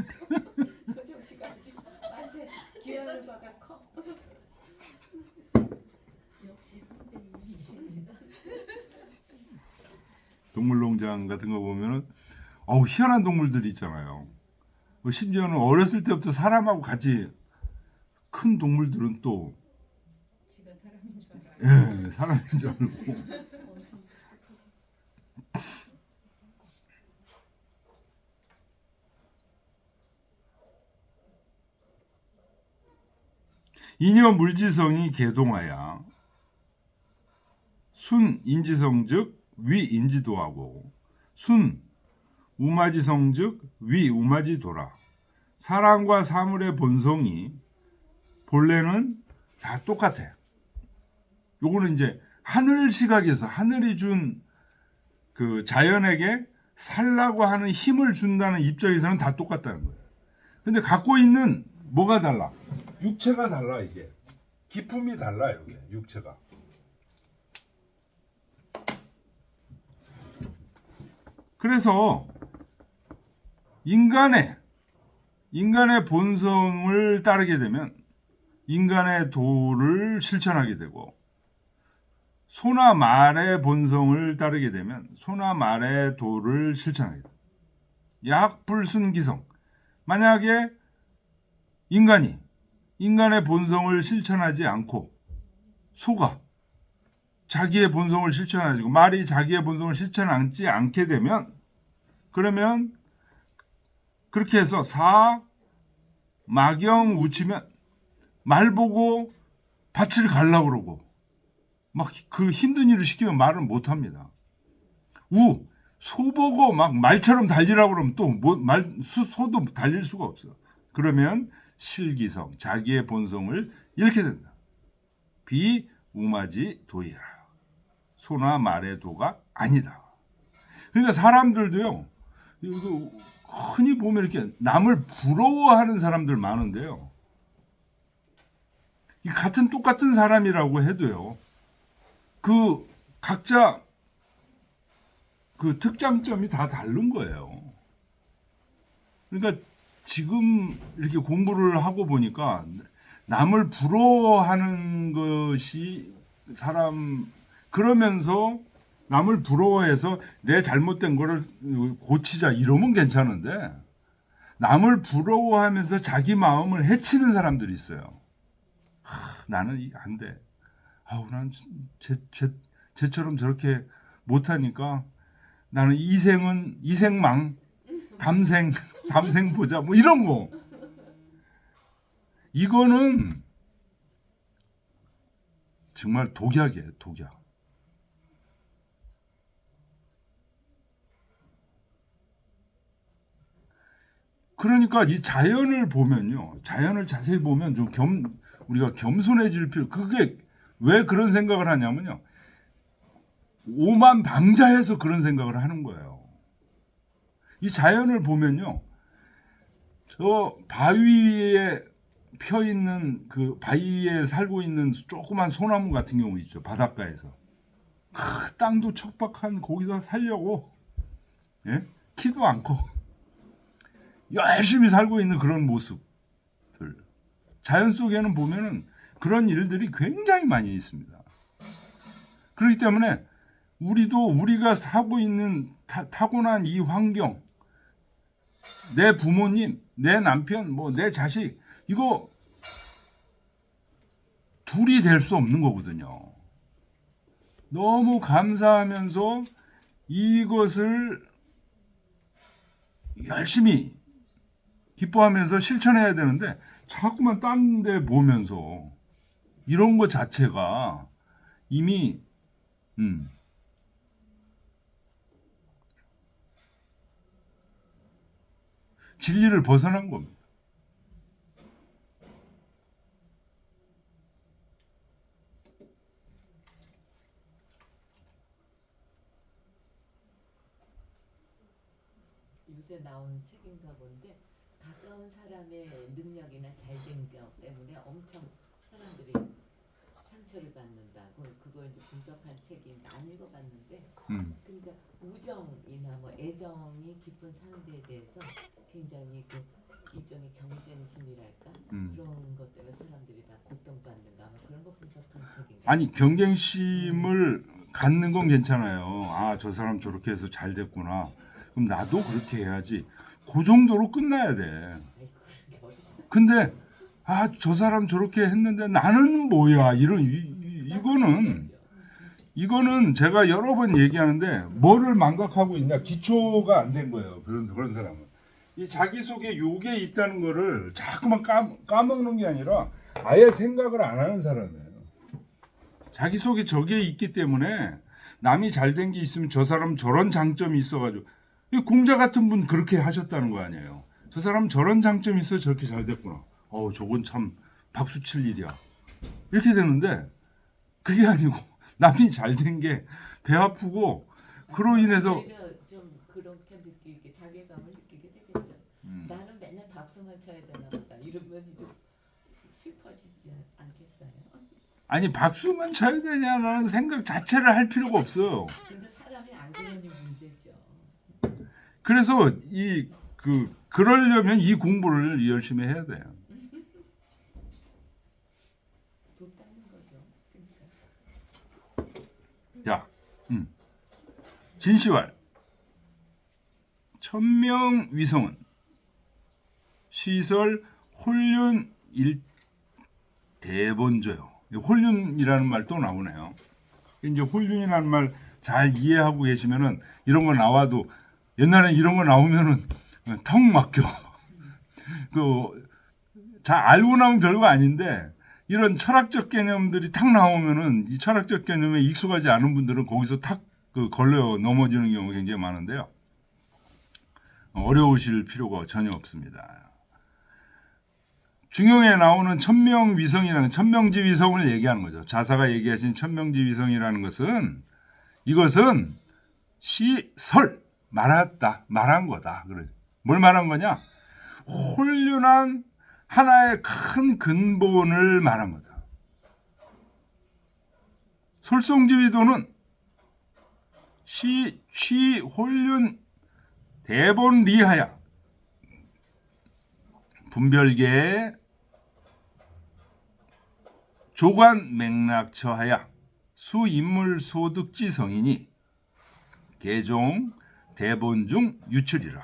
정씨가 아직 완전 기한을 봐가 커. 역시 선배님이십니다. 동물농장 같은 거 보면은 희한한 동물들이 있잖아요. 심지어는 어렸을 때부터 사람하고 같이 큰 동물들은 또 지가 사람인 줄 알아요. 사람인 줄 알고. 엄청 이녀 물지성이 개동하야 순 인지성 즉 위 인지도하고 순 우마지성 즉 위 우마지도라. 사람과 사물의 본성이 본래는 다 똑같아. 요거는 이제 하늘 시각에서 하늘이 준 그 자연에게 살라고 하는 힘을 준다는 입장에서는 다 똑같다는 거예요. 근데 갖고 있는 뭐가 달라? 육체가 달라. 이게 기품이 달라요. 이게 육체가. 그래서 인간의 본성을 따르게 되면 인간의 도를 실천하게 되고 소나 말의 본성을 따르게 되면 소나 말의 도를 실천하게 됩니다. 약불순기성. 만약에 인간의 본성을 실천하지 않고 소가 자기의 본성을 실천하고 말이 자기의 본성을 실천하지 않게 되면 그러면 그렇게 해서 마경 우치면 말 보고 밭을 가려고 그러고 막 그 힘든 일을 시키면 말은 못 합니다. 소 보고 막 말처럼 달리라고 그러면 또 소도 달릴 수가 없어. 그러면 실기성, 자기의 본성을 잃게 된다. 비우마지 도이라. 소나 말의 도가 아니다. 그러니까 사람들도요. 이거 흔히 보면 이렇게 남을 부러워하는 사람들 많은데요. 이 똑같은 사람이라고 해도요. 그 각자 그 특장점이 다 다른 거예요. 그러니까 지금 이렇게 공부를 하고 보니까 남을 부러워하는 것이 그러면서 남을 부러워해서 내 잘못된 거를 고치자 이러면 괜찮은데 남을 부러워하면서 자기 마음을 해치는 사람들이 있어요. 나는 안 돼. 난 쟤처럼 저렇게 못하니까 나는 이생망 담생 보자 뭐 이런 거. 이거는 정말 독약이에요. 독약. 그러니까 이 자연을 보면요. 자연을 자세히 보면 좀 우리가 겸손해질 필요. 그게 왜 그런 생각을 하냐면요. 오만방자해서 그런 생각을 하는 거예요. 이 자연을 보면요. 저 바위에 펴 있는 그 바위에 살고 있는 조그만 소나무 같은 경우 있죠. 바닷가에서. 땅도 척박한 거기서 살려고 예? 키도 않고 열심히 살고 있는 그런 모습들. 자연 속에는 보면은 그런 일들이 굉장히 많이 있습니다. 그렇기 때문에 우리도 우리가 살고 있는 타고난 이 환경, 내 부모님, 내 남편, 뭐 내 자식, 이거 둘이 될 수 없는 거거든요. 너무 감사하면서 이것을 열심히 기뻐하면서 실천해야 되는데 자꾸만 딴 데 보면서 이런 것 자체가 이미 진리를 벗어난 겁니다. 요새 나온 책인가 본데 가까운 사람의 능력이나 잘된 것 때문에 엄청 사람들이 상처를 받는다고 그걸 이제 분석한 책인데 안 읽어봤는데 그러니까 우정이나 뭐 애정이 깊은 상대에 대해서 굉장히 그 일종의 경쟁심이랄까 그런 것 때문에 사람들이 다 고통받는가 뭐 그런 거 분석한 책인가. 아니 경쟁심을 갖는 건 괜찮아요. 아, 저 사람 저렇게 해서 잘 됐구나. 그럼 나도 그렇게 해야지. 그 정도로 끝나야 돼. 아이, 그런 게 어딨어. 근데 아, 저 사람 저렇게 했는데 나는 뭐야? 이거는 제가 여러 번 얘기하는데 뭐를 망각하고 있냐? 기초가 안 된 거예요. 그런 사람은. 이 자기 속에 요게 있다는 거를 자꾸만 까먹는 게 아니라 아예 생각을 안 하는 사람이에요. 자기 속에 저게 있기 때문에 남이 잘 된 게 있으면 저 사람 저런 장점이 있어가지고 이 공자 같은 분 그렇게 하셨다는 거 아니에요. 저 사람 저런 장점이 있어 저렇게 잘 됐구나. 저건 참 박수 칠 일이야. 이렇게 되는데 그게 아니고 남이 잘 된 게 배 아프고 그로 인해서 오히려 좀 그렇게 느끼게 자괴감을 느끼게 되겠죠. 나는 맨날 박수만 쳐야 되나 보다. 이러면 이제 슬퍼지지 않겠어요? 아니 박수만 쳐야 되냐는 생각 자체를 할 필요가 없어요. 근데 사람이 안 그러니 문제죠. 그래서 그러려면 이 공부를 열심히 해야 돼요. 돈 닦는 거죠. 그러니까. 자, 진시왈 천명위성은 시설 홀륜 일대본조요. 홀륜이라는 말 또 나오네요. 이제 홀륜이라는 말 잘 이해하고 계시면은 이런 거 나와도 옛날에 이런 거 나오면은 턱 막혀. 잘 알고 나면 별거 아닌데 이런 철학적 개념들이 탁 나오면은 이 철학적 개념에 익숙하지 않은 분들은 거기서 탁 걸려 넘어지는 경우가 굉장히 많은데요. 어려우실 필요가 전혀 없습니다. 중용에 나오는 천명위성이라는 천명지위성을 얘기하는 거죠. 자사가 얘기하신 천명지위성이라는 것은 이것은 시설 말한 거다. 그래. 뭘 말한 거냐? 홀륜한 하나의 큰 근본을 말한 거다. 솔성지위도는 취홀륜 대본리하야 분별계의 조관 맥락처하야 수인물 소득지성이니 개종 대본 중 유출이라.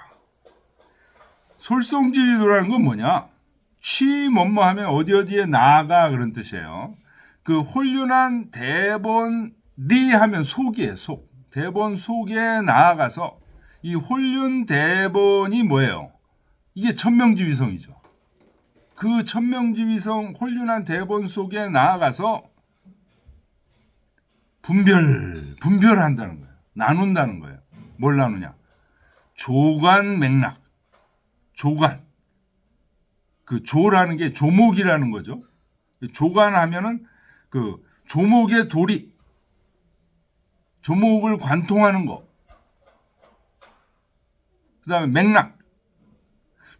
솔성지위도라는 건 뭐냐? 뭐뭐 하면 어디에 나아가 그런 뜻이에요. 그 홀륜한 대본리 하면 속이에요. 대본 속에 나아가서 이 홀륜 대본이 뭐예요? 이게 천명지위성이죠. 그 천명지위성 홀륜한 대본 속에 나아가서 분별한다는 거예요. 나눈다는 거예요. 뭘 나누냐? 조관 맥락. 조관. 그 조라는 게 조목이라는 거죠. 조관하면은 그 조목의 도리, 조목을 관통하는 거. 그다음에 맥락.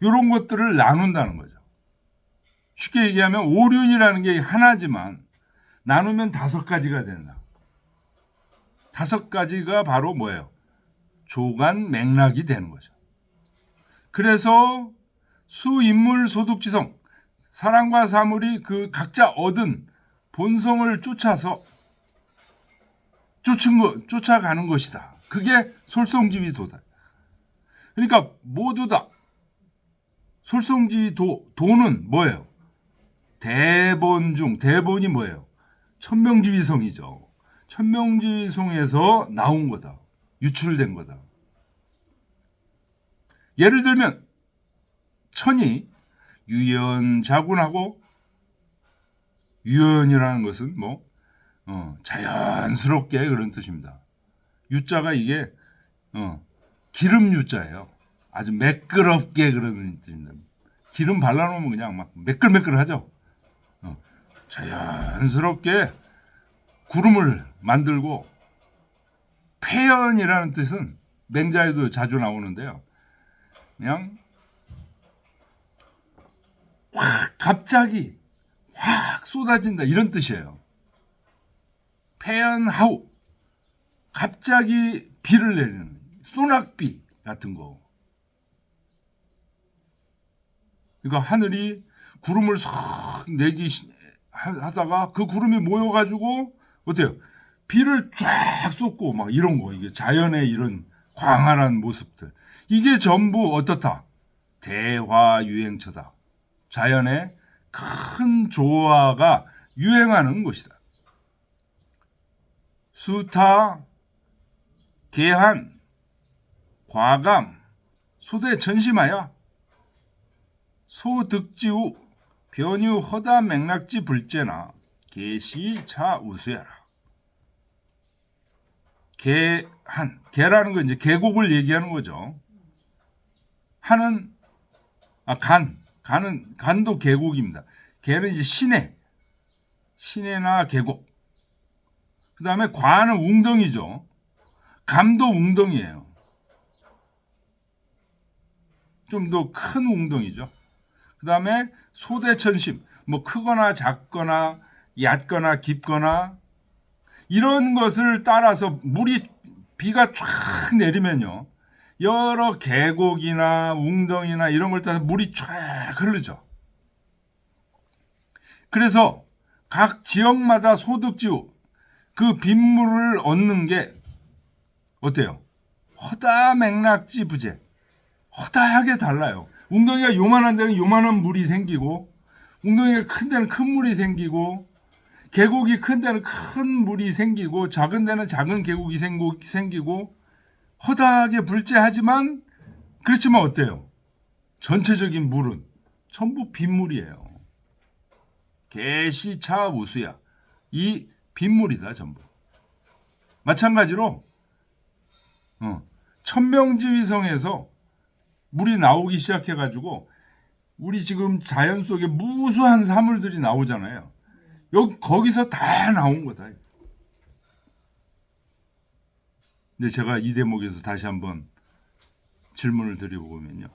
이런 것들을 나눈다는 거죠. 쉽게 얘기하면 오륜이라는 게 하나지만 나누면 5가지가 된다. 5가지가 바로 뭐예요? 조간 맥락이 되는 거죠. 그래서 수인물 소득지성, 사람과 사물이 그 각자 얻은 본성을 쫓아가는 것이다. 그게 솔성지위도다. 그러니까 모두 다 솔성지위도는 뭐예요? 대본이 뭐예요? 천명지위성이죠. 천명지위성에서 나온 거다. 유출된 거다. 예를 들면 천이 유연자군하고, 유연이라는 것은 뭐 자연스럽게 그런 뜻입니다. 유자가 이게 기름 유자예요. 아주 매끄럽게 그러는 뜻입니다. 기름 발라놓으면 그냥 막 매끌매끌하죠. 자연스럽게 구름을 만들고, 폐연이라는 뜻은 맹자에도 자주 나오는데요. 그냥 갑자기 확 쏟아진다 이런 뜻이에요. 폐연하우, 갑자기 비를 내리는 소낙비 같은 거. 그러니까 하늘이 구름을 싹 내기 하다가 그 구름이 모여가지고 어때요? 비를 쫙 쏟고 막 이런 거. 이게 자연의 이런 광활한 모습들. 이게 전부 어떻다? 대화유행처다. 자연의 큰 조화가 유행하는 것이다. 수타, 계한, 과감, 소대천심하여 소득지우, 변유, 허다, 맥락지, 불제나 계시, 차, 우수야라. 계라는 건 이제 계곡을 얘기하는 거죠. 간도 계곡입니다. 계는 이제 시내나 계곡. 그 다음에 과는 웅덩이죠. 감도 웅덩이에요. 좀 더 큰 웅덩이죠. 그 다음에 소대천심, 뭐 크거나 작거나 얕거나 깊거나 이런 것을 따라서 비가 쫙 내리면요, 여러 계곡이나 웅덩이나 이런 걸 따라서 물이 쫙 흐르죠. 그래서 각 지역마다 소득지우, 그 빗물을 얻는 게 어때요? 허다 맥락지 부재, 허다하게 달라요. 웅덩이가 요만한 데는 요만한 물이 생기고, 웅덩이가 큰 데는 큰 물이 생기고, 계곡이 큰 데는 큰 물이 생기고, 작은 데는 작은 계곡이 생기고, 허다하게 불재하지만, 그렇지만 어때요? 전체적인 물은 전부 빗물이에요. 계시차 우수야. 이 빗물이다 전부. 마찬가지로 천명지위성에서 물이 나오기 시작해가지고 우리 지금 자연 속에 무수한 사물들이 나오잖아요. 거기서 다 나온 거다. 근데 제가 이 대목에서 다시 한번 질문을 드려보면요,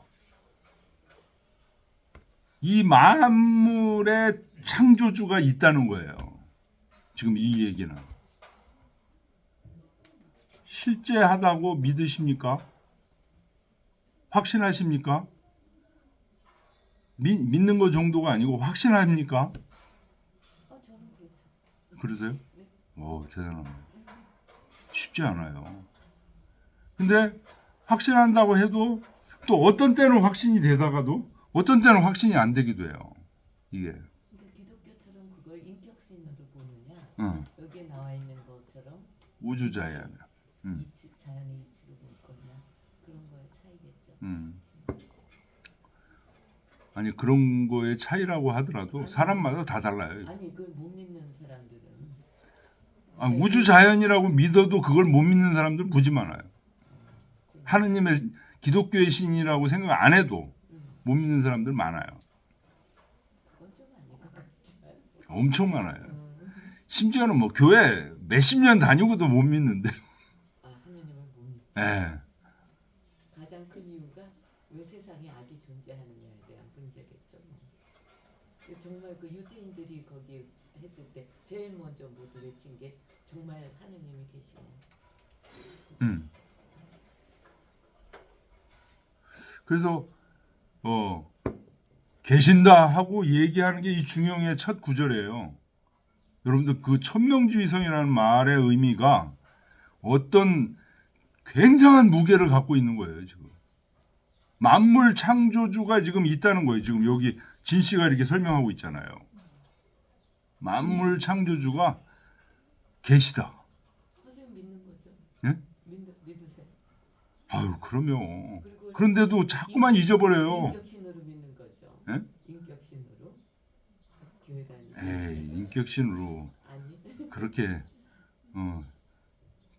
이 만물의 창조주가 있다는 거예요. 지금 이 얘기는 실제하다고 믿으십니까? 확신하십니까? 믿는 거 정도가 아니고 확신합니까? 저는 그렇죠. 그러세요? 대단하네. 쉽지 않아요. 근데 확신한다고 해도 또 어떤 때는 확신이 되다가도 어떤 때는 확신이 안 되기도 해요. 이게. 근데 기독교처럼 그걸 인격신으로 보느냐, 여기에 나와 있는 것처럼 우주자야. 자연의 이치로 볼 거냐, 그런 거의 차이겠죠. 아니, 그런 거의 차이라고 하더라도 사람마다 다 달라요. 아니, 그걸 못 믿는 사람들은 우주 자연이라고 믿어도 그걸 못 믿는 사람들 무지 많아요. 하느님의 기독교의 신이라고 생각 안 해도 못 믿는 사람들 많아요. 그건 좀 아닌 것 같지만 엄청 많아요. 심지어는 뭐 교회 몇십 년 다니고도 못 믿는데. 아, 하느님을 못 믿지. 예. 가장 큰 이유가 왜 세상에 악이 존재하느냐에 대한 문제겠죠. 뭐. 정말 그 유대인들이 거기 했을 때 제일 먼저 모두 외친 게 정말 하느님이 계시네. 그래서 계신다 하고 얘기하는 게 이 중용의 첫 구절이에요. 여러분들 그 천명주의성이라는 말의 의미가 어떤 굉장한 무게를 갖고 있는 거예요. 지금 만물 창조주가 지금 있다는 거예요. 지금 여기 진 씨가 이렇게 설명하고 있잖아요. 만물 창조주가 계시다. 선생님 믿는 거죠? 예? 믿으세요? 아유, 그럼요. 그리고 그런데도 자꾸만 잊어버려요. 인격신으로 믿는 거죠. 예? 인격신으로 교회 다니는. 에이, 인격신으로 아니. 그렇게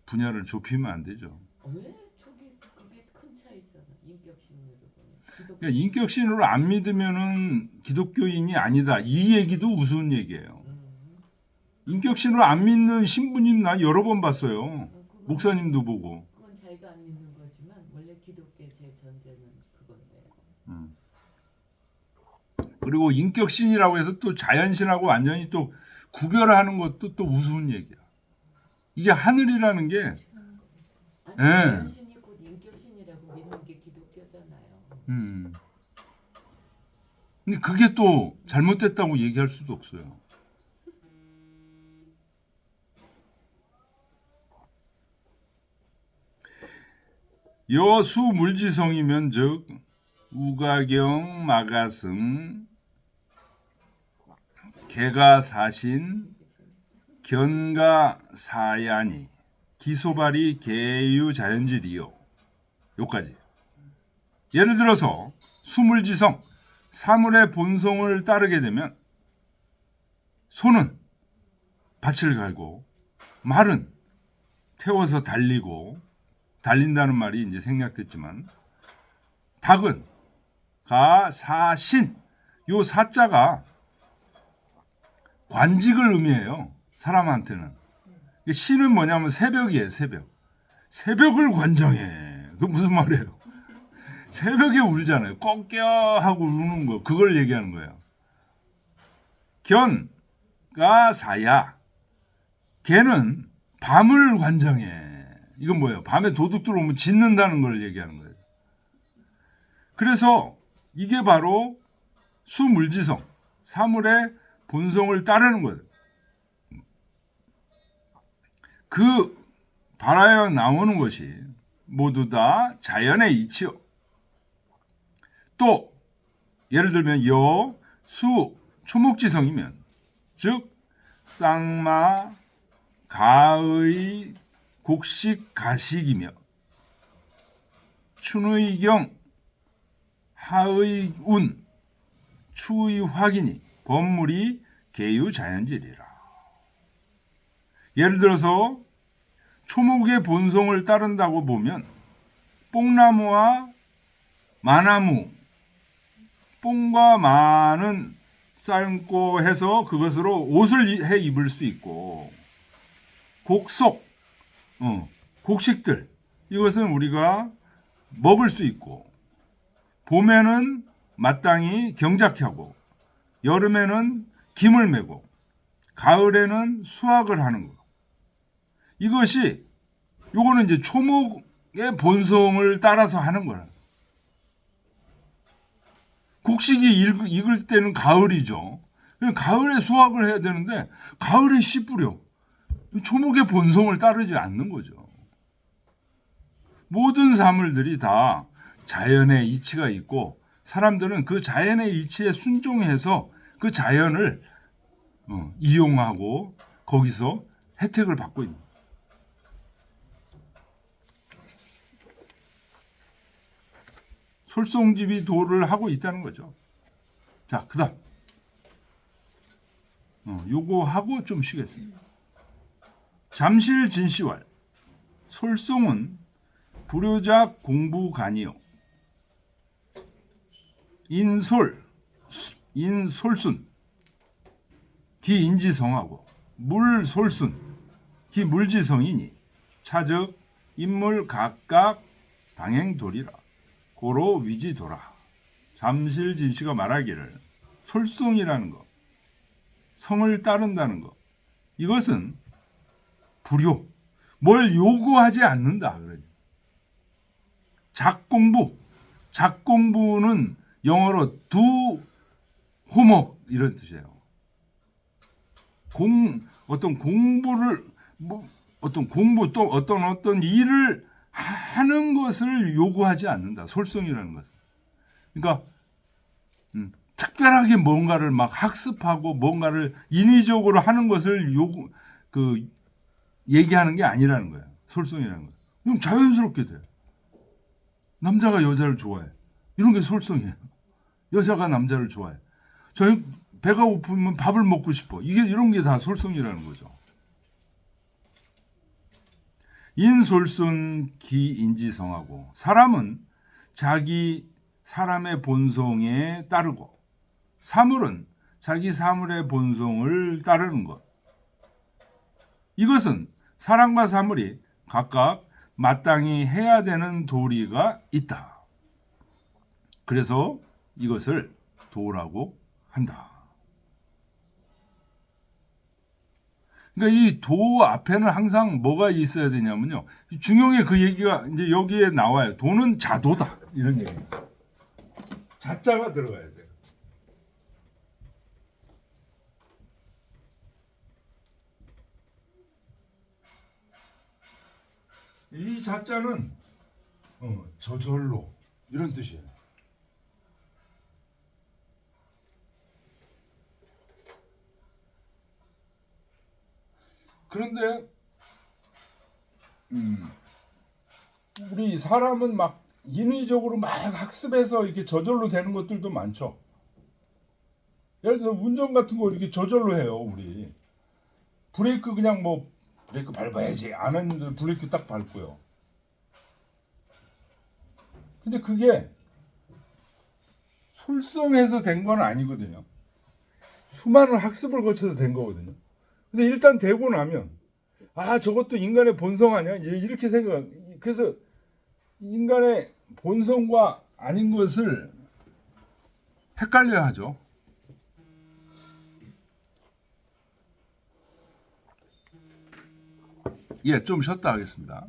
분야를 좁히면 안 되죠. 왜? 저기 그게 큰 차이잖아. 인격신으로 보면. 그러니까 인격신으로 안 믿으면은 기독교인이 아니다. 이 얘기도 우스운 얘기예요. 인격신으로 안 믿는 신부님 나 여러 번 봤어요. 목사님도 보고. 그건 자기가 안 믿는 거지만 원래 기독교의 제 전제는 그건데요. 그리고 인격신이라고 해서 또 자연신하고 완전히 또 구별하는 것도 또 우스운 얘기야. 이게 하늘이라는 게 아니 예. 자연신이 곧 인격신이라고 믿는 게 기독교잖아요. 근데 그게 또 잘못됐다고 얘기할 수도 없어요. 여수 물지성이면 즉 우가경 마가슴 개가사신 견가사야니 기소발이 계유자연질이요. 요까지. 예를 들어서 수물지성 사물의 본성을 따르게 되면 소는 밭을 갈고 말은 태워서 달린다는 말이 이제 생략됐지만 닭은 가사신 요 사자가 관직을 의미해요. 사람한테는. 신은 뭐냐면 새벽이에요. 새벽을 관장해. 그 무슨 말이에요? 새벽에 울잖아요. 꺾여 하고 우는 거. 그걸 얘기하는 거예요. 견가사야 개는 밤을 관장해. 이건 뭐예요? 밤에 도둑들 오면 짖는다는 걸 얘기하는 거예요. 그래서 이게 바로 수물지성, 사물의 본성을 따르는 거예요. 그 발하여 나오는 것이 모두 다 자연의 이치요. 또 예를 들면 여, 수, 초목지성이면 즉 쌍마, 가의, 곡식, 가식이며 춘의 경, 하의 운, 추의 확이니 법물이 계유자연질이라. 예를 들어서 초목의 본성을 따른다고 보면 뽕나무와 마나무, 뽕과 마는 삶고 해서 그것으로 옷을 해 입을 수 있고 곡속, 곡식들 이것은 우리가 먹을 수 있고 봄에는 마땅히 경작하게 하고 여름에는 김을 메고 가을에는 수확을 하는 거. 이것이 요거는 이제 초목의 본성을 따라서 하는 거야. 곡식이 익을 때는 가을이죠. 가을에 수확을 해야 되는데 가을에 씨 뿌려. 초목의 본성을 따르지 않는 거죠. 모든 사물들이 다 자연의 이치가 있고 사람들은 그 자연의 이치에 순종해서 그 자연을 이용하고 거기서 혜택을 받고 있는 거예요. 솔송집이 도를 하고 있다는 거죠. 자, 그다음 요거 하고 좀 쉬겠습니다. 잠실 진시왈 솔송은 불효작 공부간이요. 인솔순 기인지성하고 물솔순 기물지성이니 차즉 인물 각각 당행도리라 고로 위지도라. 잠실진씨가 말하기를 솔송이라는 것, 성을 따른다는 것, 이것은 불효, 뭘 요구하지 않는다. 그러죠. 작공부는 영어로 do homework 이런 뜻이에요. 어떤 공부를 어떤 공부 또 어떤 일을 하는 것을 요구하지 않는다. 솔성이라는 것은. 그러니까 특별하게 뭔가를 막 학습하고 뭔가를 인위적으로 하는 것을 얘기하는 게 아니라는 거예요. 솔성이라는 거. 그럼 자연스럽게 돼. 남자가 여자를 좋아해. 이런 게 솔성이에요. 여자가 남자를 좋아해. 저희 배가 고프면 밥을 먹고 싶어. 이런 게 다 솔성이라는 거죠. 인솔순 기인지성하고 사람은 사람의 본성에 따르고 사물은 자기 사물의 본성을 따르는 것. 이것은 사람과 사물이 각각 마땅히 해야 되는 도리가 있다. 그래서 이것을 도라고 한다. 그러니까 이 도 앞에는 항상 뭐가 있어야 되냐면요. 중용의 그 얘기가 이제 여기에 나와요. 도는 자도다. 이런 얘기입니다. 자자가 들어가야 돼요. 이 자자는 저절로 이런 뜻이에요. 그런데 우리 사람은 막 인위적으로 막 학습해서 이렇게 저절로 되는 것들도 많죠. 예를 들어 운전 같은 거 이렇게 저절로 해요. 우리 브레이크 그냥 뭐 브레이크 밟아야지 안 했는데 브레이크 딱 밟고요. 근데 그게 솔성해서 된 건 아니거든요. 수많은 학습을 거쳐서 된 거거든요. 근데 일단 되고 나면 저것도 인간의 본성 아니야? 이렇게 생각. 그래서 인간의 본성과 아닌 것을 헷갈려야 하죠. 좀 쉬었다 하겠습니다.